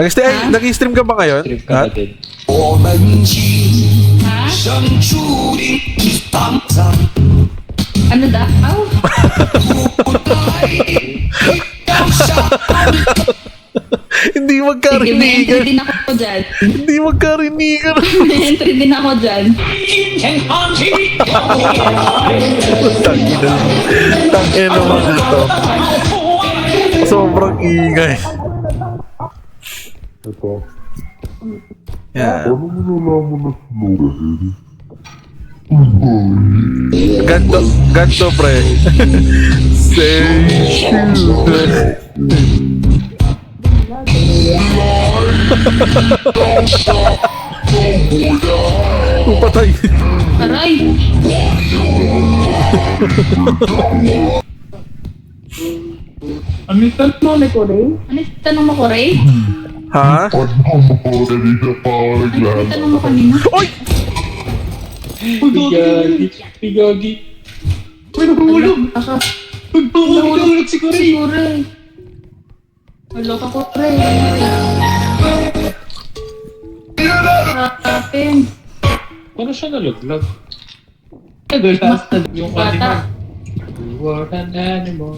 Nag-stream ka ba ngayon? Trip ka na din. Ha? Ano daw? Hindi Sige, may magkarinigan. entry din ako dyan. Hindi magkarinigan. May entry din ako dyan. Tangina naman ito. Sobrang ingay. Ito. Yan. Paano mo nalaman na sinurahin? Ganto pre. Say shoot. Patay. Aray! Ano yung tanong ko rin? Ano yung tanong mo ko, Ray? Ha? Kanina pa ako Ano yung naglalaro. tanong mo kanina? Oy! Pigagi. Uy, nahulog! Aka, Nahulog si Koray! siguro eh. Wala ka ko, Ray. Happen. Paano siya nalaglag? Nadulas na yung Bata. animal. You are an animal.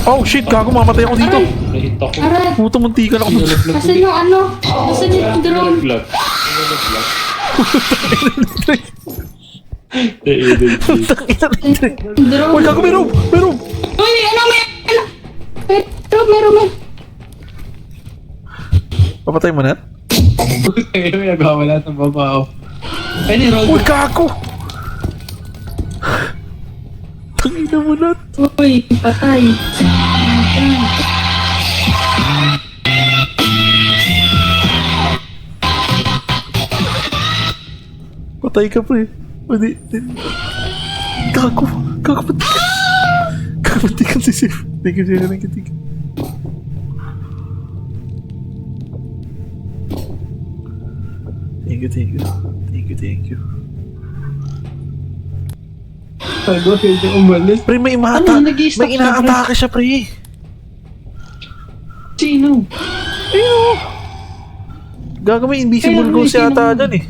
Oh shit, gago, mamatay ako dito. Nahit ako. Aray! Puta, muntikan ako. Nalaglag Nasaan yung ano? Nasaan yung drone? Nalaglag. Nalaglag. Nalaglag. Yung drone? Uy, gago, meron! Meron! Uy, ano, ano? Meron. Papatay mo na? Ngayon may nagawa lahat ng babaw. Ay, ni Rod. Uy, gago! Tangina mo na. Uy, patay. Patay ka pre. Pwede. Gago. Gago, pati ka. Gago, pati ka si Sif. Thank you. Thank you. Bago, hindi umalis. Pre, may Ano, nag-i-stop may siya, pre? inaatake siya, pre. Sino? Ayun o. Gago, may invisible Ayun, ghost may yata sino? dyan eh.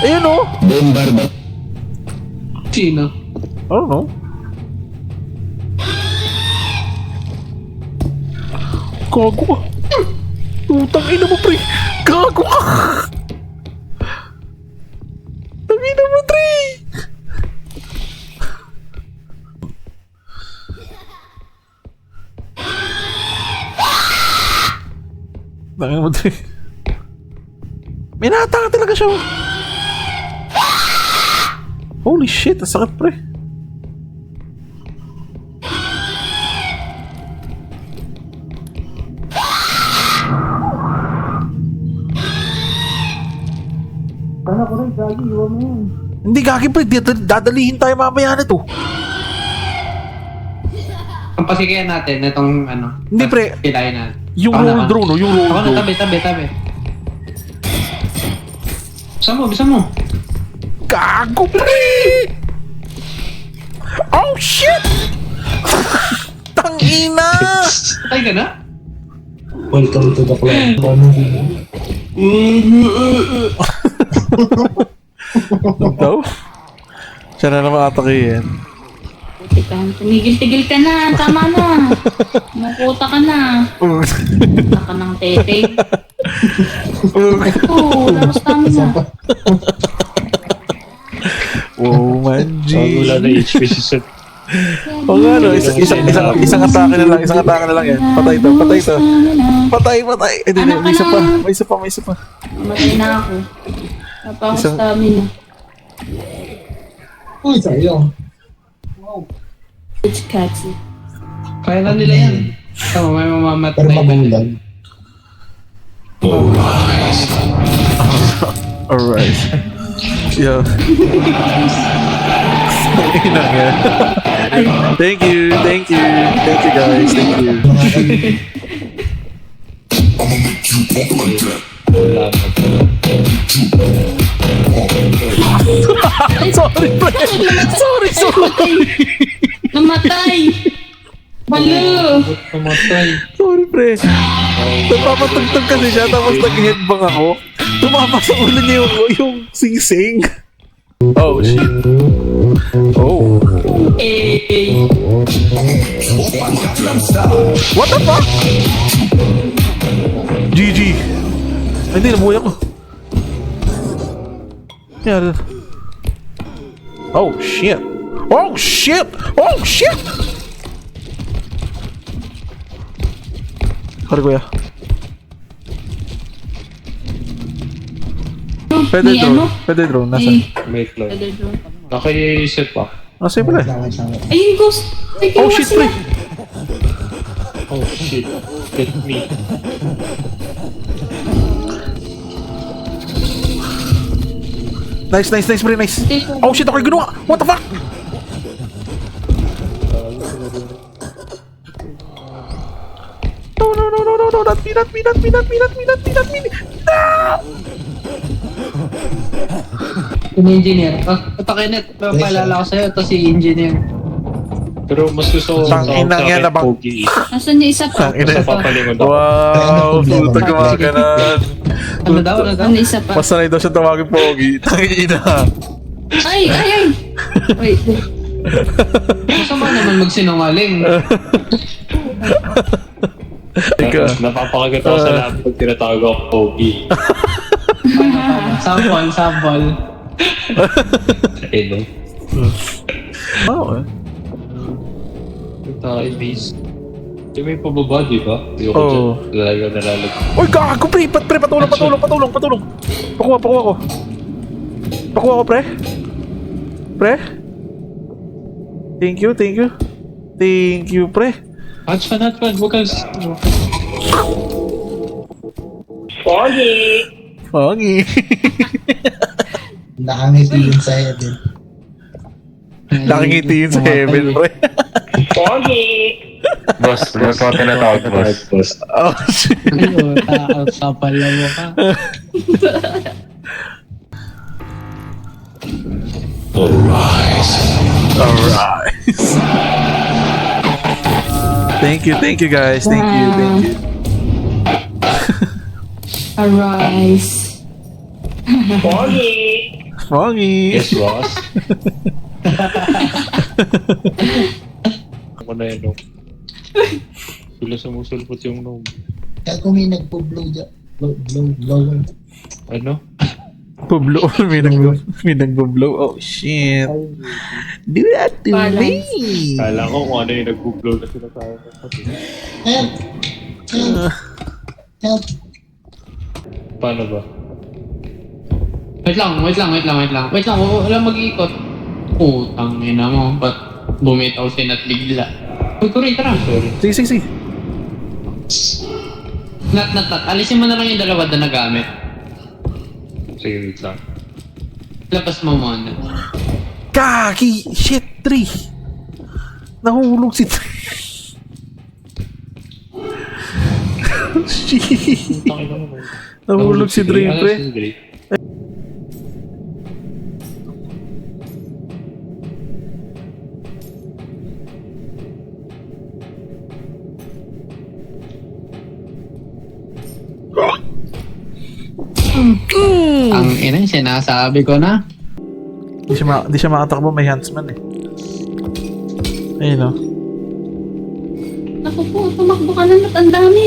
Ayun o. Sino? I don't know. Gago ka. Utang ina mo, pre. Gago ka. Tangina mo, pre. Tangina mo, pre. May nakatanga talaga siya. Holy shit, ang sakit, pre. Hindi, gagi, pre. Dadalihin tayo mamaya na to. Ang pasikaya natin, itong ano. Hindi, pre. Kilayin natin. Yung Ako na, roll ako. drone, no? Yung roll Ako na, drone. tabi. Bisa mo. Gago, pre! Oh, shit! Tangina! Patay ka na? Welcome to the club. Daw? Siya na naman atakihin. Tumigil-tigil ka na. Tama na. Makuta ka na. Naka ng tete. Oo, labas tama na. Oh, man, G. Wala na HP si Seth. O nga, no? Isang atake na lang. Isang atake na lang yan. Patay to. Patay. Eh, hindi. May isa pa. Mamatay na ako. Napa ako Isang- stamina. Uy, sayang. It's catchy. Kaya na nila yan. Tama, may mamamatay. Pero mabulag. Alright. Yeah. Inang yan. Thank you guys. Thank you. Wala na. Sorry, pre. Sorry. Namatay! Balo! Namatay. Sorry, pre. Nagpapatugtog kasi siya, tapos nag-headbang ako. Tumama sa ulo niya yung sing-sing. Oh, shit. Oh. Eh! What the fuck? GG. Ay, hindi, nabuhay ako. Yan. Oh, shit. Oh, shit! Oh, shit! Sorry, kuya. Pwede May drone. ano? Pwede drone. Ay, Nasaan? Wait lang. pwede doon. Nakaisip pa. Nasa pala. Ay, yung ghost! Ay, Oh, kinuha shit, sila. pre. Oh shit. Get me. Nice, pre. Nice. Hindi ko- Oh, shit. Ako'y ginawa. What the fuck? No. Not me. Yung engineer. Ito Kenneth, paalala ko sa'yo. Ito si engineer. Pero mas gusto ko Tangina nga na bang- pogi. Nasaan yung isa pa? Tangina. Sa papalingon ako. Wow, puta gumaganan. Ano daw? Ano isa pa? Masanay daw siya tawagin pogi. Tangina. Ay! Wait. Masama naman magsinungaling. Ika. Napapakagat ako sa lab pag tinatawag ako pogi. Sample. Ayun. Oh, eh. Tayo, bis. Yung may pababa, di ba? Yung Oo. dyan, nalalag. Uy, gago, pre! Patulong! Pakuha ko. Pakuha ko, pre. Pre? Thank you, pre. Hatch fan. Huwag kang... Pogi. Nakangiti yun sa heaven. Nakangiti yun sa heaven, pre. Boss, ano ko tinatawag, boss? Oh, shit. Ano, kapal na mo ka. Alright. Thank you, guys. Thank you. Arise. Pogi. Yes, boss. Ako na yun, no? Sila sumusulpot yung gnome. Kaya kung may nagpo-blow dyan. Blow. Ano? Pablo. May nag-blow. Oh, shit. Do that to me. Kala ko kung ano yung nag-blow na sila sa akin. Help. Paano ba? Wait lang. Wala mag-iikot. Putang ina mo. Ba't bumitaw sinat bigla? Uy, Kuray, tara. Sorry. Sige. Not. Alisin mo na lang yung dalawa na nagamit. Sige, wait lang. Lapas mo muna. Kaki! Shit, 3! Nahulog si 3. Shit! Nahulog si Dre, pre. Ang ina, sinasabi ko na. Di siya makatakbo, may handsman eh. Ayun o. Naku po, tumakbo ka na at ang dami.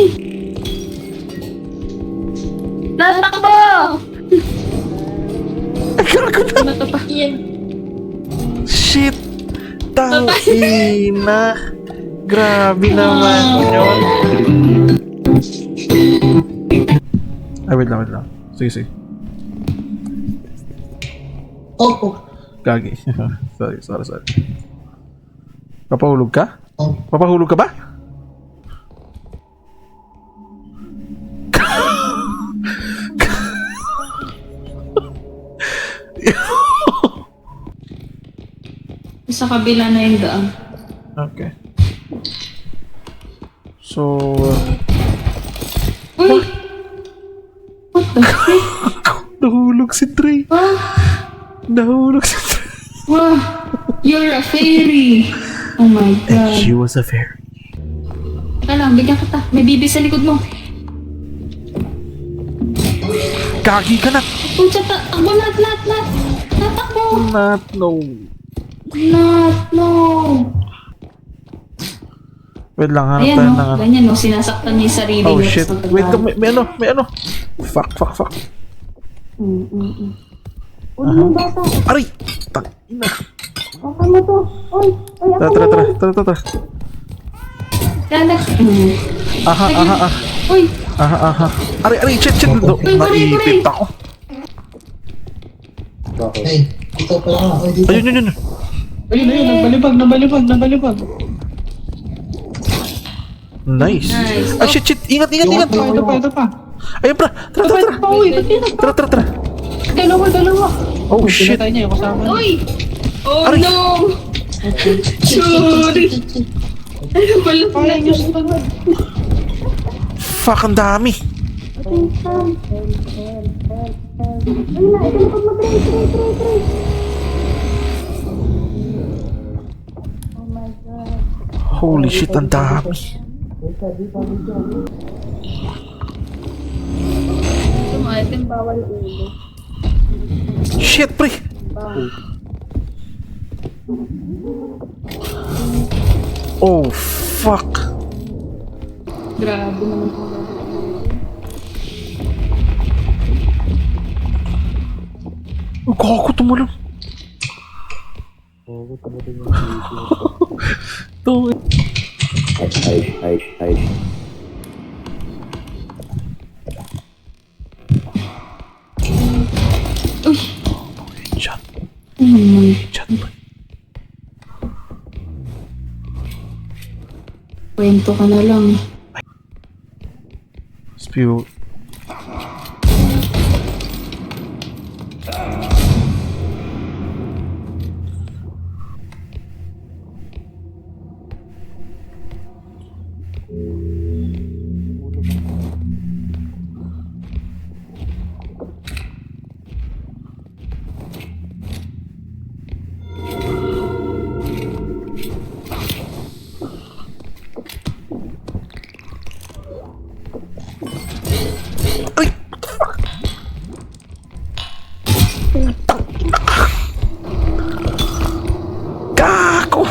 Natakbo! Natapakyan. Shit! Tangina! Grabe naman yun. Ay, wait lang. Sige. Oh. Gagi. sorry. Papahulog ka? Oh. Papahulog ka ba? Sa kabila na yung daan. Okay. So... Uy! What the heck? Nahulog si Trey. Ah! Nahulog si Trey. Wow, you're a fairy. Oh my God. She was a fairy. Teka lang, bigyan kita. May bibi sa likod mo. Kagi ka na! Pucha, takbo, lahat. Tatakbo. Not, no. No. Wait lang, hanap Ayan, tayo no? ng ano. Ganyan, no? Sinasaktan niya yung sarili Oh niya. shit. Tapos Wait, magagalit. may ano. Fuck. Ulo ng bata. Aray! Tangina. Baka mo to. Oy, Tara. Kala. Aha. Uy, Aha. Aray, shit. Naipit ako. Hey, ikaw pala nga. Ay, dito. Ayun. Ayun, nabalibag. Nice. Nice. Ah, shit. Ingat. Ito pa. Ayun, pra. Tara. Uy, ba't yun? Tara. Dalawa. Oh, shit. Pinatay niya yung kasama niya. Uy! Oh Aray. no! Sorry! Ano pala Ay, Diyos ko. Fuck, ang dami. Holy shit, ang dami. Yung item bawal ulo. Shit, pre. Oh, fuck. Grabe naman po. Gago, tumalon. Ito. Uy! Shot. Oh my Shot. Kwento ka na lang. Spew. Ay! Gago!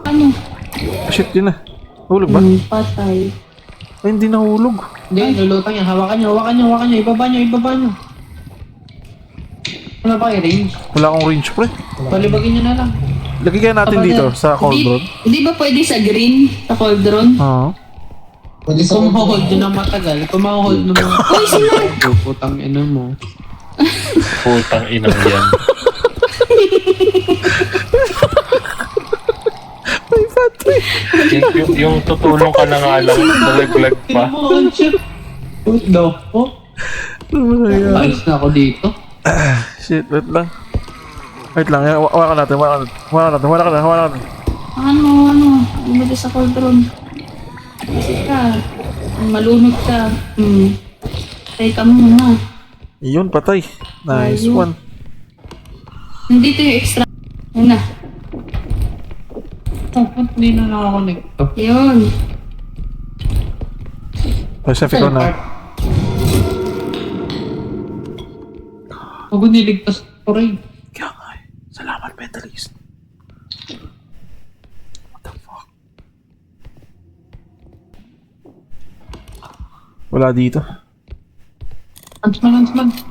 Ano? Shit, yun na. Hulog ba? Patay. Ay, hindi nahulog. Hindi, lulutang yan. Hawakan nyo. Ibaba nyo. Wala ba kayo range? Wala akong range, pre. Balibagin nyo na lang. Lagay kaya natin dito sa cauldron. Hindi ba pwede sa green? Sa cauldron? Oo. Pwede sa Kung ma-hold nyo ng matagal, kung ma-hold nyo ng... Uy, sila! Putang ina mo. Putang inang yan. Ay, patri. yung tutulong ka na nga lang, nalaglag pa. Tignan mo, on shit. What the fuck? Ano ba yan? Ayos na ako dito. Shit, wait lang. Wait lang, wala natin. Ano? Umili sa cauldron. Kasi ka. Malunod ka. Teka muna. Yun, patay. Nice Ayun. one. Nandito yung extra. Yan na. Oh, ba't hindi na nakakonect to? Yun. Chef, ikaw na. Huwag niligtas ko rin. Kaya nga eh. Salamat, mentalist. What the fuck? Wala dito. Ansman.